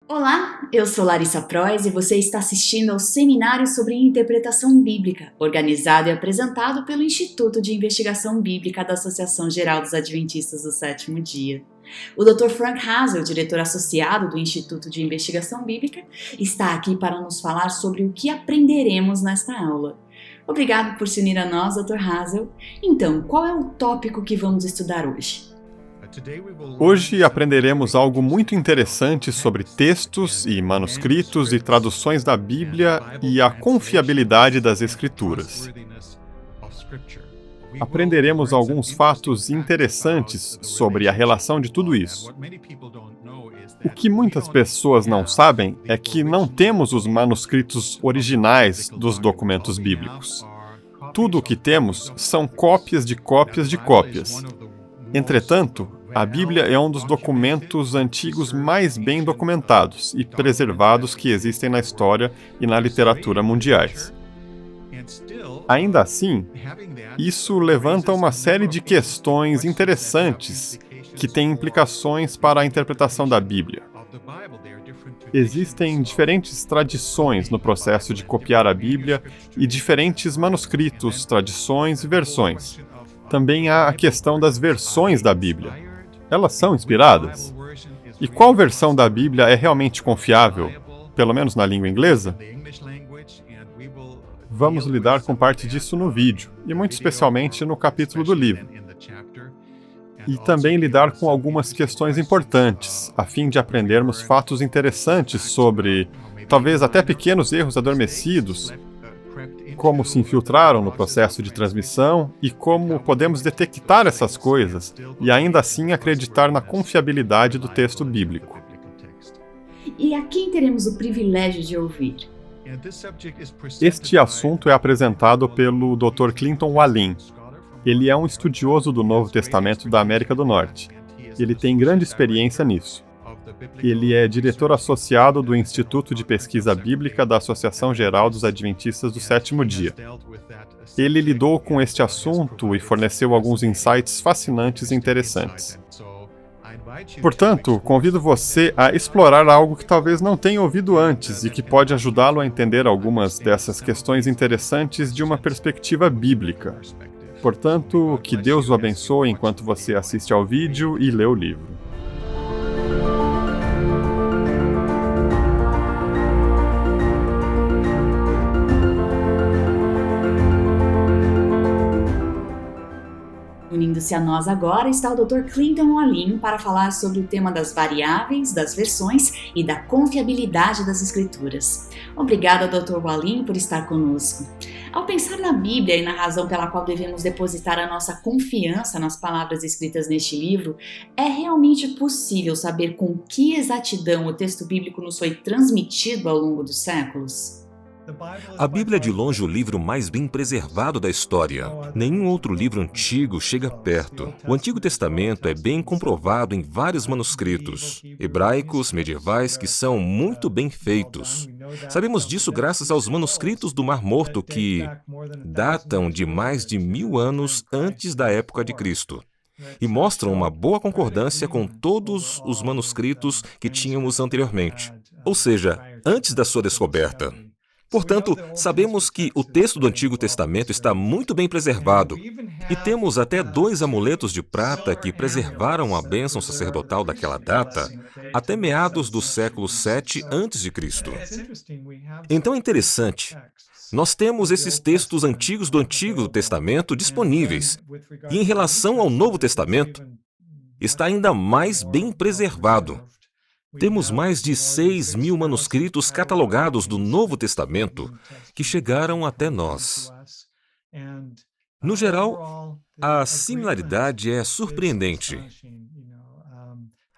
Olá, eu sou Larissa Prois e você está assistindo ao Seminário sobre Interpretação Bíblica, organizado e apresentado pelo Instituto de Investigação Bíblica da Associação Geral dos Adventistas do Sétimo Dia. O Dr. Frank Hazel, diretor associado do Instituto de Investigação Bíblica, está aqui para nos falar sobre o que aprenderemos nesta aula. Obrigado por se unir a nós, Dr. Hazel. Então, qual é o tópico que vamos estudar hoje? Hoje aprenderemos algo muito interessante sobre textos e manuscritos e traduções da Bíblia e a confiabilidade das Escrituras. Aprenderemos alguns fatos interessantes sobre a relação de tudo isso. O que muitas pessoas não sabem é que não temos os manuscritos originais dos documentos bíblicos. Tudo o que temos são cópias de cópias de cópias. Entretanto, a Bíblia é um dos documentos antigos mais bem documentados e preservados que existem na história e na literatura mundiais. Ainda assim, isso levanta uma série de questões interessantes que têm implicações para a interpretação da Bíblia. Existem diferentes tradições no processo de copiar a Bíblia e diferentes manuscritos, tradições e versões. Também há a questão das versões da Bíblia. Elas são inspiradas? E qual versão da Bíblia é realmente confiável, pelo menos na língua inglesa? Vamos lidar com parte disso no vídeo, e muito especialmente no capítulo do livro. E também lidar com algumas questões importantes, a fim de aprendermos fatos interessantes sobre, talvez até pequenos erros adormecidos, como se infiltraram no processo de transmissão e como podemos detectar essas coisas e ainda assim acreditar na confiabilidade do texto bíblico. E a quem teremos o privilégio de ouvir? Este assunto é apresentado pelo Dr. Clinton Wallin. Ele é um estudioso do Novo Testamento da América do Norte. Ele tem grande experiência nisso. Ele é diretor associado do Instituto de Pesquisa Bíblica da Associação Geral dos Adventistas do Sétimo Dia. Ele lidou com este assunto e forneceu alguns insights fascinantes e interessantes. Portanto, convido você a explorar algo que talvez não tenha ouvido antes e que pode ajudá-lo a entender algumas dessas questões interessantes de uma perspectiva bíblica. Portanto, que Deus o abençoe enquanto você assiste ao vídeo e lê o livro. Unindo-se a nós agora está o Dr. Clinton Wallin para falar sobre o tema das variáveis, das versões e da confiabilidade das Escrituras. Obrigada, Dr. Wallin, por estar conosco. Ao pensar na Bíblia e na razão pela qual devemos depositar a nossa confiança nas palavras escritas neste livro, é realmente possível saber com que exatidão o texto bíblico nos foi transmitido ao longo dos séculos? A Bíblia é de longe o livro mais bem preservado da história. Nenhum outro livro antigo chega perto. O Antigo Testamento é bem comprovado em vários manuscritos hebraicos, medievais, que são muito bem feitos. Sabemos disso graças aos manuscritos do Mar Morto, que datam de mais de 1000 anos antes da época de Cristo e mostram uma boa concordância com todos os manuscritos que tínhamos anteriormente, ou seja, antes da sua descoberta. Portanto, sabemos que o texto do Antigo Testamento está muito bem preservado e temos até 2 amuletos de prata que preservaram a bênção sacerdotal daquela data até meados do século 7 a.C. Então é interessante. Nós temos esses textos antigos do Antigo Testamento disponíveis e em relação ao Novo Testamento, está ainda mais bem preservado. Temos mais de 6.000 manuscritos catalogados do Novo Testamento que chegaram até nós. No geral, a similaridade é surpreendente.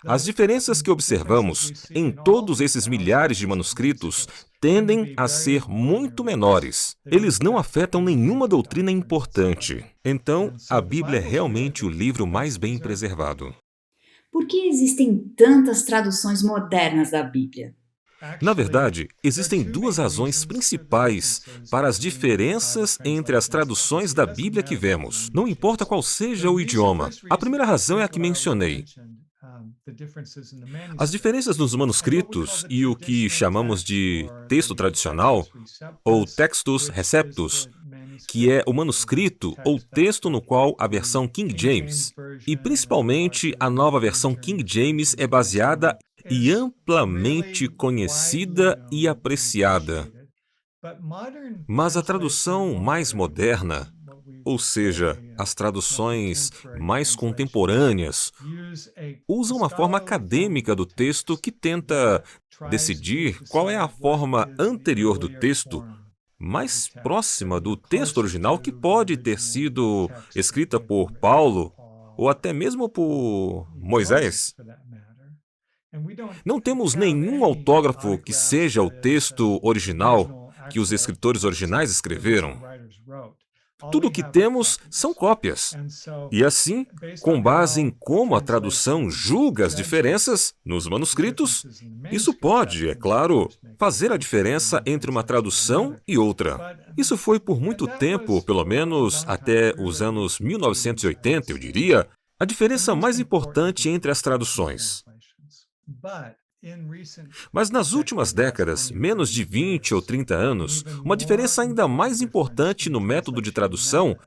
As diferenças que observamos em todos esses milhares de manuscritos tendem a ser muito menores. Eles não afetam nenhuma doutrina importante. Então, a Bíblia é realmente o livro mais bem preservado. Por que existem tantas traduções modernas da Bíblia? Na verdade, existem 2 razões principais para as diferenças entre as traduções da Bíblia que vemos, não importa qual seja o idioma. A primeira razão é a que mencionei. As diferenças nos manuscritos e o que chamamos de texto tradicional, ou textus receptus, que é o manuscrito ou texto no qual a versão King James, e principalmente a nova versão King James é baseada e amplamente conhecida e apreciada. Mas a tradução mais moderna, ou seja, as traduções mais contemporâneas, usam uma forma acadêmica do texto que tenta decidir qual é a forma anterior do texto, mais próxima do texto original que pode ter sido escrita por Paulo ou até mesmo por Moisés. Não temos nenhum autógrafo que seja o texto original que os escritores originais escreveram. Tudo o que temos são cópias. E assim, com base em como a tradução julga as diferenças nos manuscritos, isso pode, é claro, fazer a diferença entre uma tradução e outra. Isso foi por muito tempo, pelo menos até os anos 1980, eu diria, a diferença mais importante entre as traduções. Mas nas últimas décadas, menos de 20 ou 30 anos, uma diferença ainda mais importante no método de tradução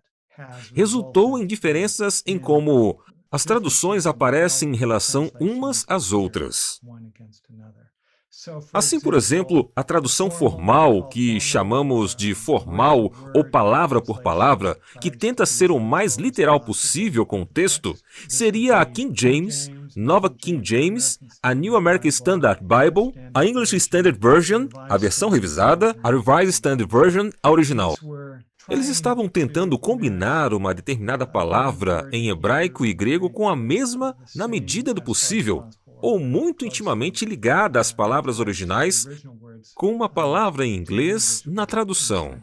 resultou em diferenças em como as traduções aparecem em relação umas às outras. Assim, por exemplo, a tradução formal, que chamamos de formal ou palavra por palavra, que tenta ser o mais literal possível com o texto, seria a King James, Nova King James, a New American Standard Bible, a English Standard Version, a versão revisada, a Revised Standard Version, a original. Eles estavam tentando combinar uma determinada palavra em hebraico e grego com a mesma na medida do possível, ou muito intimamente ligada às palavras originais, com uma palavra em inglês na tradução.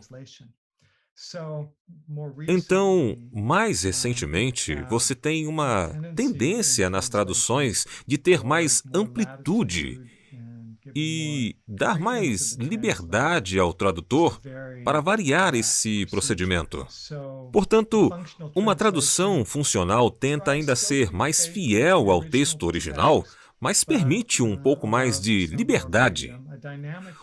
Então, mais recentemente, você tem uma tendência nas traduções de ter mais amplitude e dar mais liberdade ao tradutor para variar esse procedimento. Portanto, uma tradução funcional tenta ainda ser mais fiel ao texto original, mas permite um pouco mais de liberdade.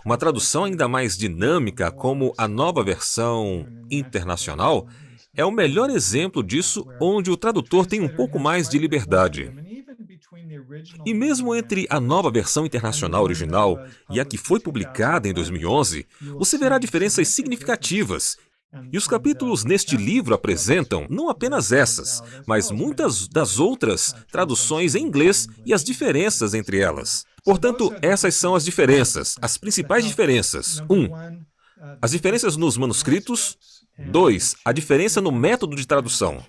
Uma tradução ainda mais dinâmica, como a nova versão internacional, é o melhor exemplo disso, onde o tradutor tem um pouco mais de liberdade. E mesmo entre a nova versão internacional original e a que foi publicada em 2011, você verá diferenças significativas. E os capítulos neste livro apresentam não apenas essas, mas muitas das outras traduções em inglês e as diferenças entre elas. Portanto, essas são as diferenças, as principais diferenças. 1. As diferenças nos manuscritos. 2. A diferença no método de tradução.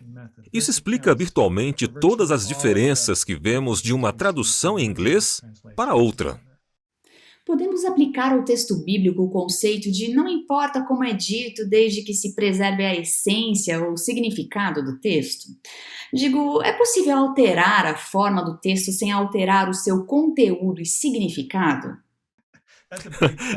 Isso explica virtualmente todas as diferenças que vemos de uma tradução em inglês para outra. Podemos aplicar ao texto bíblico o conceito de não importa como é dito, desde que se preserve a essência ou o significado do texto? Digo, é possível alterar a forma do texto sem alterar o seu conteúdo e significado?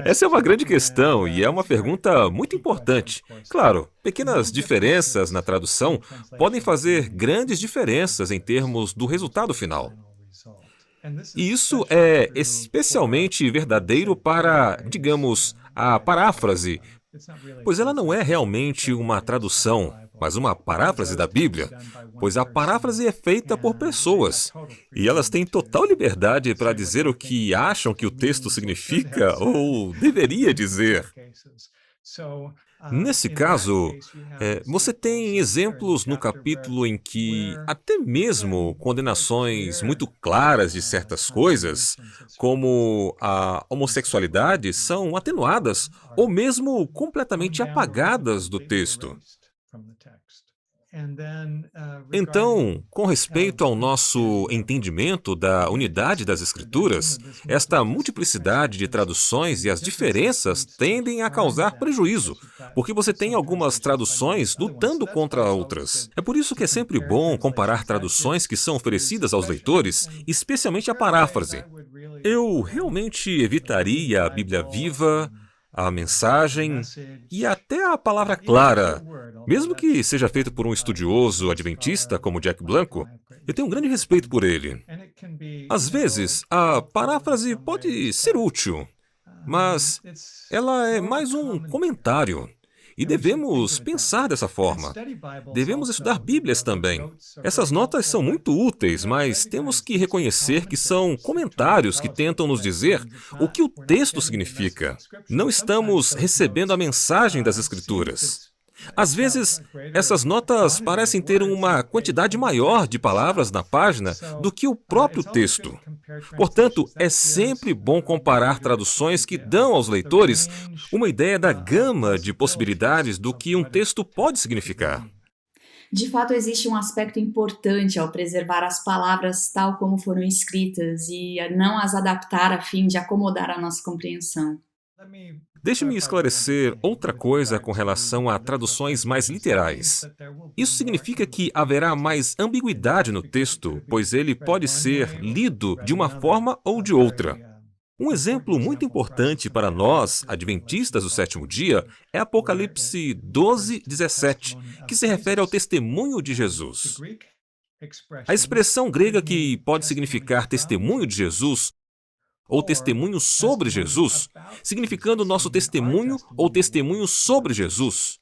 Essa é uma grande questão e é uma pergunta muito importante. Claro, pequenas diferenças na tradução podem fazer grandes diferenças em termos do resultado final. E isso é especialmente verdadeiro para, digamos, a paráfrase, pois ela não é realmente uma tradução, mas uma paráfrase da Bíblia, pois a paráfrase é feita por pessoas, e elas têm total liberdade para dizer o que acham que o texto significa ou deveria dizer. Nesse caso, você tem exemplos no capítulo em que até mesmo condenações muito claras de certas coisas, como a homossexualidade, são atenuadas ou mesmo completamente apagadas do texto. Então, com respeito ao nosso entendimento da unidade das Escrituras, esta multiplicidade de traduções e as diferenças tendem a causar prejuízo, porque você tem algumas traduções lutando contra outras. É por isso que é sempre bom comparar traduções que são oferecidas aos leitores, especialmente a paráfrase. Eu realmente evitaria a Bíblia Viva, a mensagem e até a palavra clara. Mesmo que seja feito por um estudioso adventista como Jack Blanco, eu tenho um grande respeito por ele. Às vezes, a paráfrase pode ser útil, mas ela é mais um comentário. E devemos pensar dessa forma. Devemos estudar Bíblias também. Essas notas são muito úteis, mas temos que reconhecer que são comentários que tentam nos dizer o que o texto significa. Não estamos recebendo a mensagem das Escrituras. Às vezes, essas notas parecem ter uma quantidade maior de palavras na página do que o próprio texto. Portanto, é sempre bom comparar traduções que dão aos leitores uma ideia da gama de possibilidades do que um texto pode significar. De fato, existe um aspecto importante ao preservar as palavras tal como foram escritas e a não as adaptar a fim de acomodar a nossa compreensão. Deixe-me esclarecer outra coisa com relação a traduções mais literais. Isso significa que haverá mais ambiguidade no texto, pois ele pode ser lido de uma forma ou de outra. Um exemplo muito importante para nós, adventistas do sétimo dia, é Apocalipse 12:17, que se refere ao testemunho de Jesus. A expressão grega que pode significar testemunho de Jesus ou testemunho sobre Jesus, significando nosso testemunho ou testemunho sobre Jesus.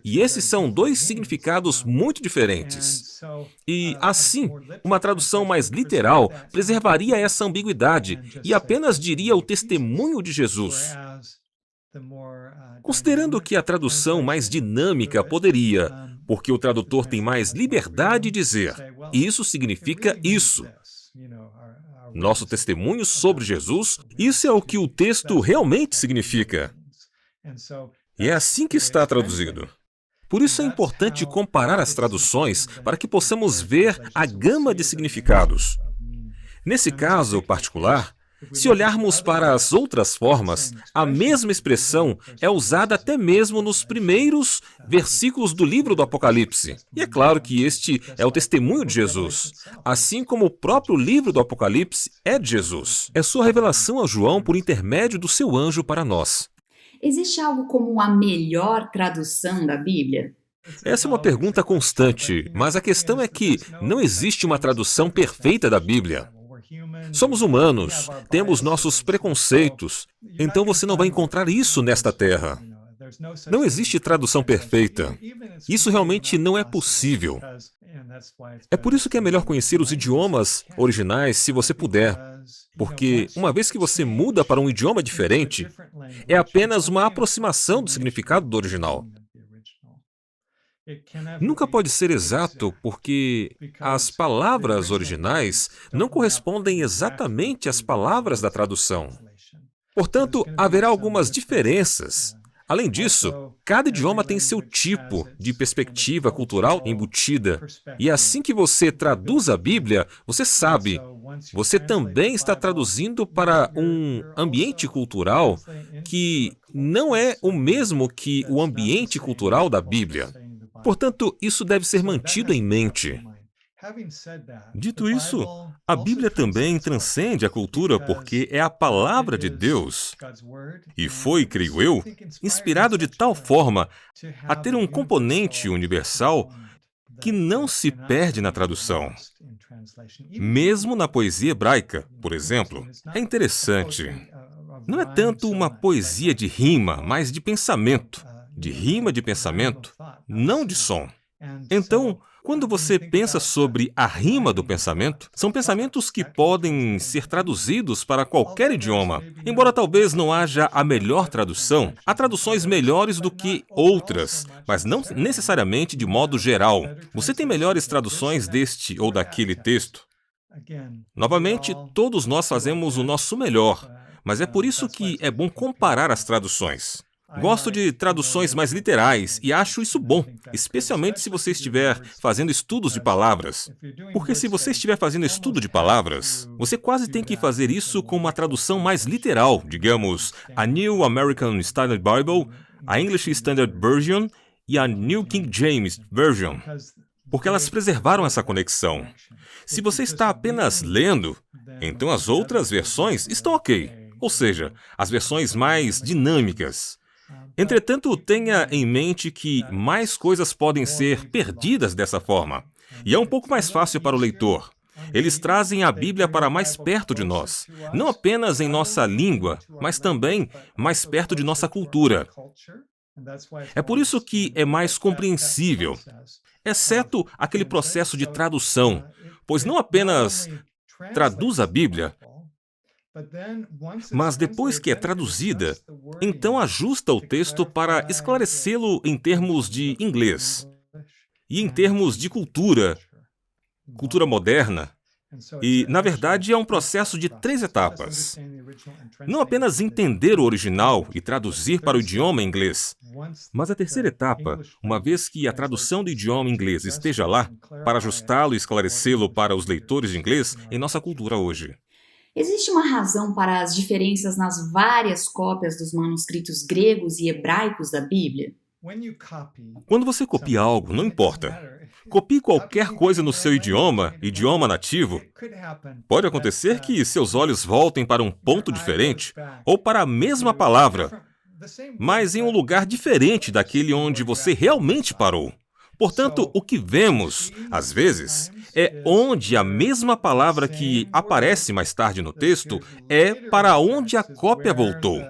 E esses são dois significados muito diferentes. E, assim, uma tradução mais literal preservaria essa ambiguidade e apenas diria o testemunho de Jesus. Considerando que a tradução mais dinâmica poderia, porque o tradutor tem mais liberdade de dizer, isso significa isso. Nosso testemunho sobre Jesus, isso é o que o texto realmente significa. E é assim que está traduzido. Por isso é importante comparar as traduções para que possamos ver a gama de significados. Nesse caso particular, se olharmos para as outras formas, a mesma expressão é usada até mesmo nos primeiros versículos do livro do Apocalipse. E é claro que este é o testemunho de Jesus, assim como o próprio livro do Apocalipse é de Jesus. É sua revelação a João por intermédio do seu anjo para nós. Existe algo como a melhor tradução da Bíblia? Essa é uma pergunta constante, mas a questão é que não existe uma tradução perfeita da Bíblia. Somos humanos, temos nossos preconceitos, então você não vai encontrar isso nesta terra. Não existe tradução perfeita. Isso realmente não é possível. É por isso que é melhor conhecer os idiomas originais se você puder, porque uma vez que você muda para um idioma diferente, é apenas uma aproximação do significado do original. Nunca pode ser exato porque as palavras originais não correspondem exatamente às palavras da tradução. Portanto, haverá algumas diferenças. Além disso, cada idioma tem seu tipo de perspectiva cultural embutida. E assim que você traduz a Bíblia, você sabe, você também está traduzindo para um ambiente cultural que não é o mesmo que o ambiente cultural da Bíblia. Portanto, isso deve ser mantido em mente. Dito isso, a Bíblia também transcende a cultura porque é a palavra de Deus e foi, creio eu, inspirado de tal forma a ter um componente universal que não se perde na tradução. Mesmo na poesia hebraica, por exemplo, é interessante. Não é tanto uma poesia de rima, mas de pensamento. De rima de pensamento, não de som. Então, quando você pensa sobre a rima do pensamento, são pensamentos que podem ser traduzidos para qualquer idioma. Embora talvez não haja a melhor tradução, há traduções melhores do que outras, mas não necessariamente de modo geral. Você tem melhores traduções deste ou daquele texto? Novamente, todos nós fazemos o nosso melhor, mas é por isso que é bom comparar as traduções. Gosto de traduções mais literais e acho isso bom, especialmente se você estiver fazendo estudos de palavras. Porque se você estiver fazendo estudo de palavras, você quase tem que fazer isso com uma tradução mais literal, digamos, a New American Standard Bible, a English Standard Version e a New King James Version, porque elas preservaram essa conexão. Se você está apenas lendo, então as outras versões estão ok, ou seja, as versões mais dinâmicas. Entretanto, tenha em mente que mais coisas podem ser perdidas dessa forma. E é um pouco mais fácil para o leitor. Eles trazem a Bíblia para mais perto de nós, não apenas em nossa língua, mas também mais perto de nossa cultura. É por isso que é mais compreensível, exceto aquele processo de tradução, pois não apenas traduz a Bíblia, mas depois que é traduzida, então ajusta o texto para esclarecê-lo em termos de inglês e em termos de cultura moderna. E, na verdade, é um processo de 3 etapas. Não apenas entender o original e traduzir para o idioma inglês, mas a terceira etapa, uma vez que a tradução do idioma inglês esteja lá, para ajustá-lo e esclarecê-lo para os leitores de inglês em nossa cultura hoje. Existe uma razão para as diferenças nas várias cópias dos manuscritos gregos e hebraicos da Bíblia? Quando você copia algo, não importa. Copie qualquer coisa no seu idioma nativo. Pode acontecer que seus olhos voltem para um ponto diferente ou para a mesma palavra, mas em um lugar diferente daquele onde você realmente parou. Portanto, o que vemos, às vezes, é onde a mesma palavra que aparece mais tarde no texto é para onde a cópia voltou.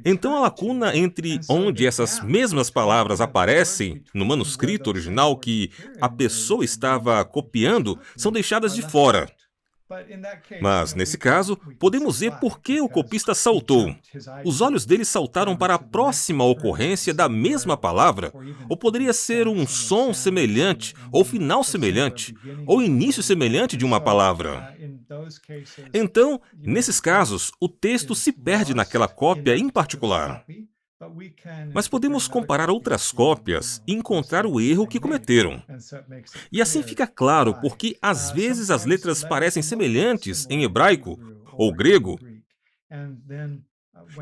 Então, a lacuna entre onde essas mesmas palavras aparecem no manuscrito original que a pessoa estava copiando são deixadas de fora. Mas, nesse caso, podemos ver por que o copista saltou. Os olhos dele saltaram para a próxima ocorrência da mesma palavra, ou poderia ser um som semelhante, ou final semelhante, ou início semelhante de uma palavra. Então, nesses casos, o texto se perde naquela cópia em particular. Mas podemos comparar outras cópias e encontrar o erro que cometeram. E assim fica claro porque às vezes as letras parecem semelhantes em hebraico ou grego.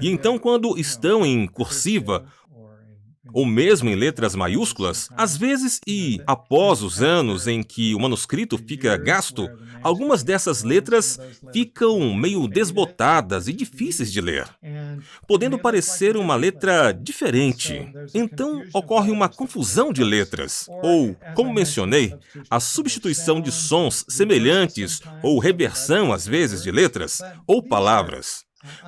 E então, quando estão em cursiva ou mesmo em letras maiúsculas, às vezes e após os anos em que o manuscrito fica gasto, algumas dessas letras ficam meio desbotadas e difíceis de ler, podendo parecer uma letra diferente. Então, ocorre uma confusão de letras, ou, como mencionei, a substituição de sons semelhantes ou reversão, às vezes, de letras ou palavras.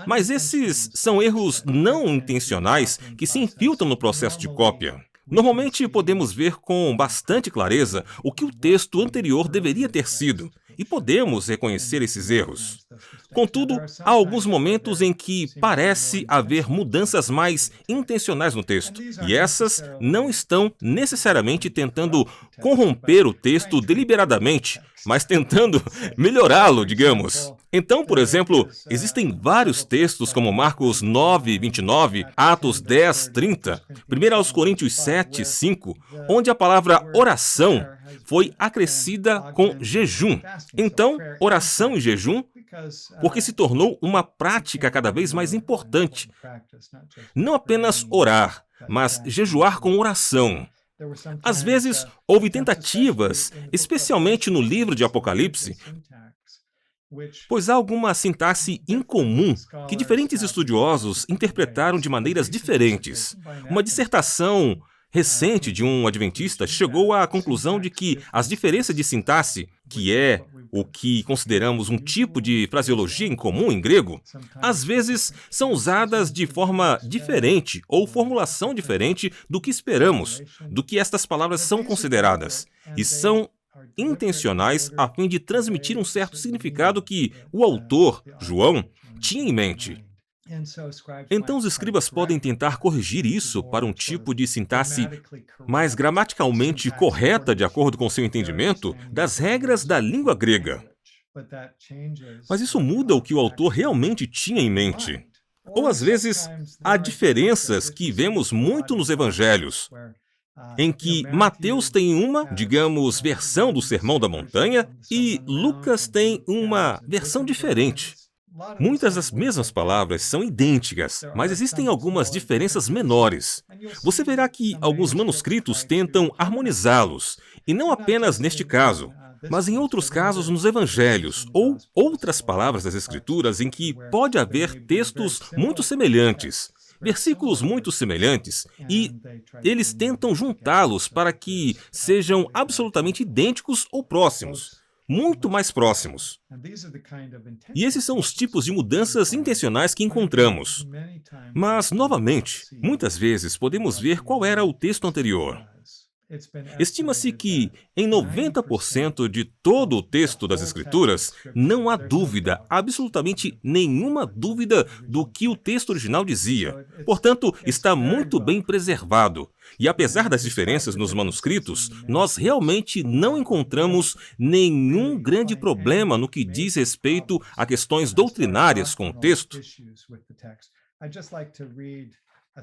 Mas esses são erros não intencionais que se infiltram no processo de cópia. Normalmente podemos ver com bastante clareza o que o texto anterior deveria ter sido, e podemos reconhecer esses erros. Contudo, há alguns momentos em que parece haver mudanças mais intencionais no texto, e essas não estão necessariamente tentando corromper o texto deliberadamente, mas tentando melhorá-lo, digamos. Então, por exemplo, existem vários textos como Marcos 9:29, Atos 10:30, 1 Coríntios 7:5, onde a palavra oração foi acrescida com jejum. Então, oração e jejum, porque se tornou uma prática cada vez mais importante. Não apenas orar, mas jejuar com oração. Às vezes, houve tentativas, especialmente no livro de Apocalipse, pois há alguma sintaxe incomum que diferentes estudiosos interpretaram de maneiras diferentes. Uma dissertação recente de um adventista chegou à conclusão de que as diferenças de sintaxe, que é o que consideramos um tipo de fraseologia incomum em grego, às vezes são usadas de forma diferente ou formulação diferente do que esperamos, do que estas palavras são consideradas, e são intencionais a fim de transmitir um certo significado que o autor, João, tinha em mente. Então os escribas podem tentar corrigir isso para um tipo de sintaxe mais gramaticalmente correta de acordo com seu entendimento das regras da língua grega. Mas isso muda o que o autor realmente tinha em mente. Ou às vezes, há diferenças que vemos muito nos evangelhos, em que Mateus tem uma, digamos, versão do Sermão da Montanha e Lucas tem uma versão diferente. Muitas das mesmas palavras são idênticas, mas existem algumas diferenças menores. Você verá que alguns manuscritos tentam harmonizá-los, e não apenas neste caso, mas em outros casos nos evangelhos, ou outras palavras das Escrituras em que pode haver textos muito semelhantes, versículos muito semelhantes, e eles tentam juntá-los para que sejam absolutamente idênticos ou próximos. muito mais próximos. E esses são os tipos de mudanças intencionais que encontramos. Mas, novamente, muitas vezes podemos ver qual era o texto anterior. Estima-se que, em 90% de todo o texto das Escrituras, não há dúvida, absolutamente nenhuma dúvida do que o texto original dizia. Portanto, está muito bem preservado. E apesar das diferenças nos manuscritos, nós realmente não encontramos nenhum grande problema no que diz respeito a questões doutrinárias com o texto.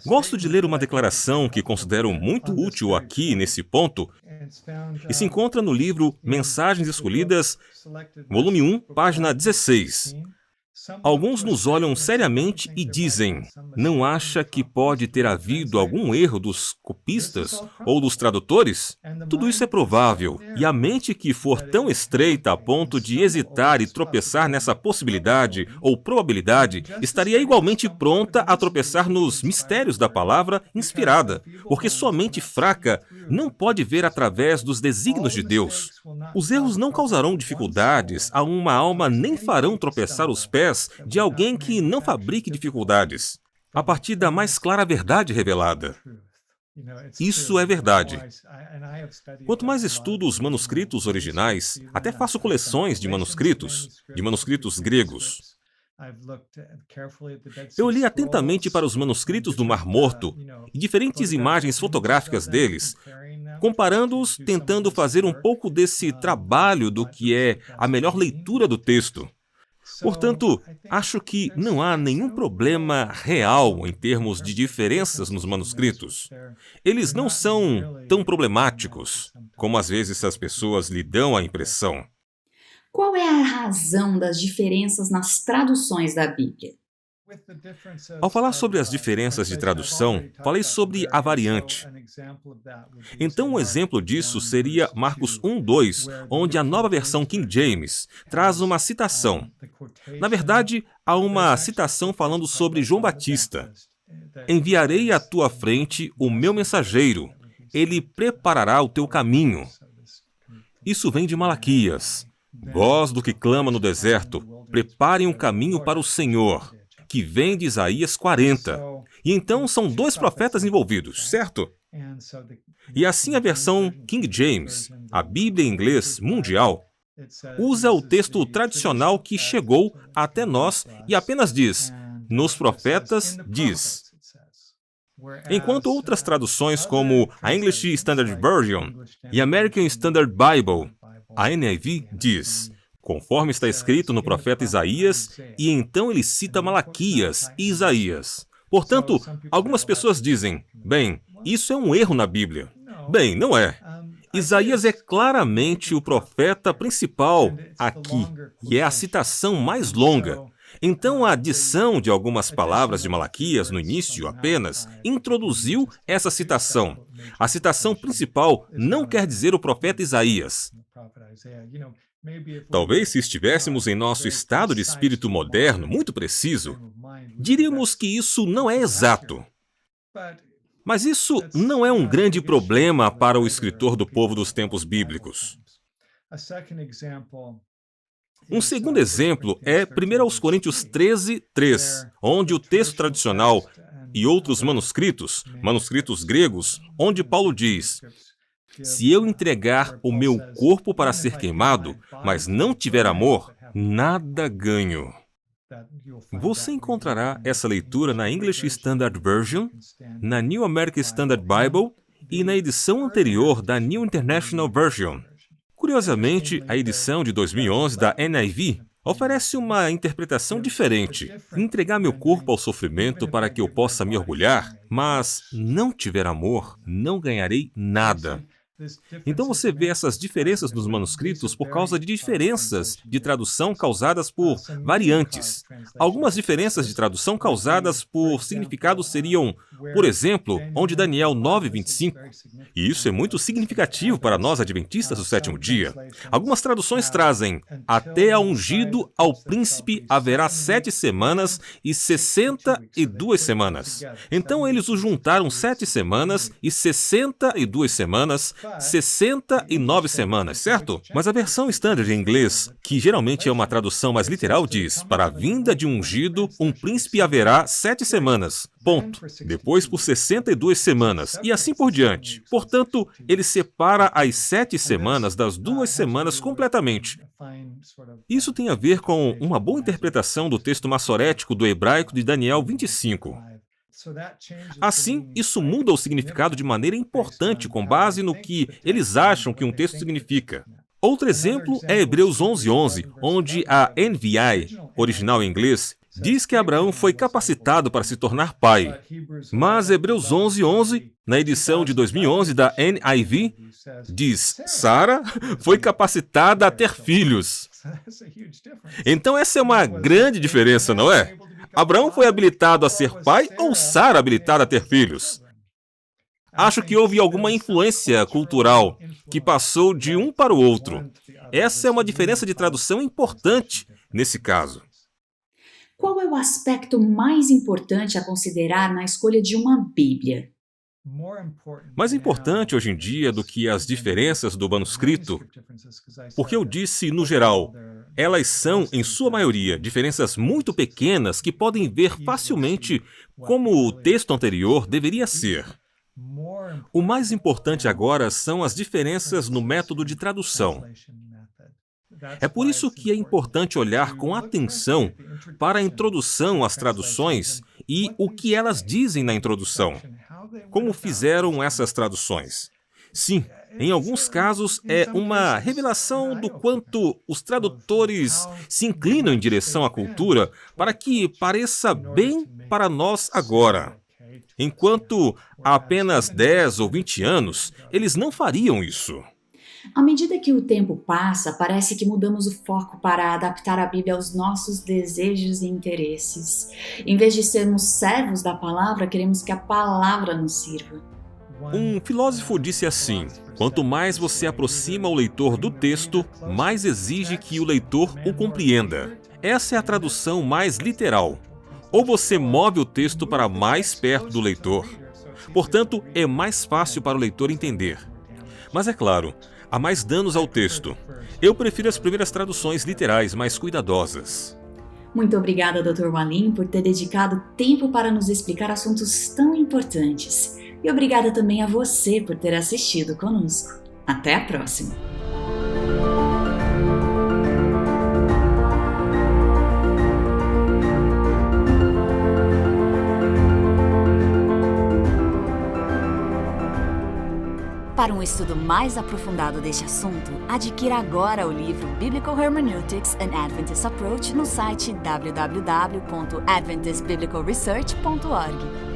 Gosto de ler uma declaração que considero muito útil aqui, nesse ponto, e se encontra no livro Mensagens Escolhidas, volume 1, página 16. Alguns nos olham seriamente e dizem: não acha que pode ter havido algum erro dos copistas ou dos tradutores? Tudo isso é provável, e a mente que for tão estreita a ponto de hesitar e tropeçar nessa possibilidade ou probabilidade estaria igualmente pronta a tropeçar nos mistérios da palavra inspirada, porque sua mente fraca não pode ver através dos desígnios de Deus. Os erros não causarão dificuldades a uma alma nem farão tropeçar os pés de alguém que não fabrique dificuldades, a partir da mais clara verdade revelada. Isso é verdade. Quanto mais estudo os manuscritos originais, até faço coleções de manuscritos gregos. Eu olhei atentamente para os manuscritos do Mar Morto e diferentes imagens fotográficas deles, comparando-os, tentando fazer um pouco desse trabalho do que é a melhor leitura do texto. Portanto, acho que não há nenhum problema real em termos de diferenças nos manuscritos. Eles não são tão problemáticos como às vezes as pessoas lhe dão a impressão. Qual é a razão das diferenças nas traduções da Bíblia? Ao falar sobre as diferenças de tradução, falei sobre a variante. Então, um exemplo disso seria Marcos 1:2, onde a nova versão King James traz uma citação. Na verdade, há uma citação falando sobre João Batista. Enviarei à tua frente o meu mensageiro. Ele preparará o teu caminho. Isso vem de Malaquias. Voz do que clama no deserto, preparem um caminho para o Senhor, que vem de Isaías 40. E então são dois profetas envolvidos, certo? E assim a versão King James, a Bíblia em inglês mundial, usa o texto tradicional que chegou até nós e apenas diz: nos profetas diz. Enquanto outras traduções como a English Standard Version e American Standard Bible, a NIV diz: conforme está escrito no profeta Isaías, e então ele cita Malaquias e Isaías. Portanto, algumas pessoas dizem: bem, isso é um erro na Bíblia. Bem, não é. Isaías é claramente o profeta principal aqui, e é a citação mais longa. Então, a adição de algumas palavras de Malaquias no início apenas introduziu essa citação. A citação principal não quer dizer o profeta Isaías. Talvez se estivéssemos em nosso estado de espírito moderno, muito preciso, diríamos que isso não é exato. Mas isso não é um grande problema para o escritor do povo dos tempos bíblicos. Um segundo exemplo é 1 Coríntios 13:3, onde o texto tradicional e outros manuscritos gregos, onde Paulo diz: se eu entregar o meu corpo para ser queimado, mas não tiver amor, nada ganho. Você encontrará essa leitura na English Standard Version, na New American Standard Bible e na edição anterior da New International Version. Curiosamente, a edição de 2011 da NIV oferece uma interpretação diferente. Entregar meu corpo ao sofrimento para que eu possa me orgulhar, mas não tiver amor, não ganharei nada. Então você vê essas diferenças nos manuscritos por causa de diferenças de tradução causadas por variantes. Algumas diferenças de tradução causadas por significados seriam: Por exemplo, onde Daniel 9:25, e isso é muito significativo para nós adventistas do sétimo dia. Algumas traduções trazem: até ao ungido, ao príncipe, haverá 7 semanas e 62 semanas. Então eles o juntaram 7 semanas e 62 semanas, 69 semanas, certo? Mas a versão standard em inglês, que geralmente é uma tradução mais literal, diz: para a vinda de um ungido, um príncipe haverá 7 semanas. Ponto. Depois por 62 semanas, e assim por diante. Portanto, ele separa as 7 semanas das 2 semanas completamente. Isso tem a ver com uma boa interpretação do texto massorético do hebraico de Daniel 25. Assim, isso muda o significado de maneira importante com base no que eles acham que um texto significa. Outro exemplo é Hebreus 11:11, onde a NVI, original em inglês, diz que Abraão foi capacitado para se tornar pai. Mas Hebreus 11:11, na edição de 2011 da NIV, diz: Sara foi capacitada a ter filhos. Então essa é uma grande diferença, não é? Abraão foi habilitado a ser pai ou Sara habilitada a ter filhos? Acho que houve alguma influência cultural que passou de um para o outro. Essa é uma diferença de tradução importante nesse caso. Qual é o aspecto mais importante a considerar na escolha de uma Bíblia? Mais importante hoje em dia do que as diferenças do manuscrito, porque eu disse no geral, elas são, em sua maioria, diferenças muito pequenas que podem ver facilmente como o texto anterior deveria ser. O mais importante agora são as diferenças no método de tradução. É por isso que é importante olhar com atenção para a introdução às traduções e o que elas dizem na introdução. Como fizeram essas traduções? Sim, em alguns casos é uma revelação do quanto os tradutores se inclinam em direção à cultura para que pareça bem para nós agora. Enquanto há apenas 10 ou 20 anos, eles não fariam isso. À medida que o tempo passa, parece que mudamos o foco para adaptar a Bíblia aos nossos desejos e interesses. Em vez de sermos servos da palavra, queremos que a palavra nos sirva. Um filósofo disse assim: quanto mais você aproxima o leitor do texto, mais exige que o leitor o compreenda. Essa é a tradução mais literal. Ou você move o texto para mais perto do leitor. Portanto, é mais fácil para o leitor entender. Mas é claro, há mais danos ao texto. Eu prefiro as primeiras traduções literais mais cuidadosas. Muito obrigada, Dr. Walim, por ter dedicado tempo para nos explicar assuntos tão importantes. E obrigada também a você por ter assistido conosco. Até a próxima! Para um estudo mais aprofundado deste assunto, adquira agora o livro Biblical Hermeneutics: An Adventist Approach no site www.adventistbiblicalresearch.org.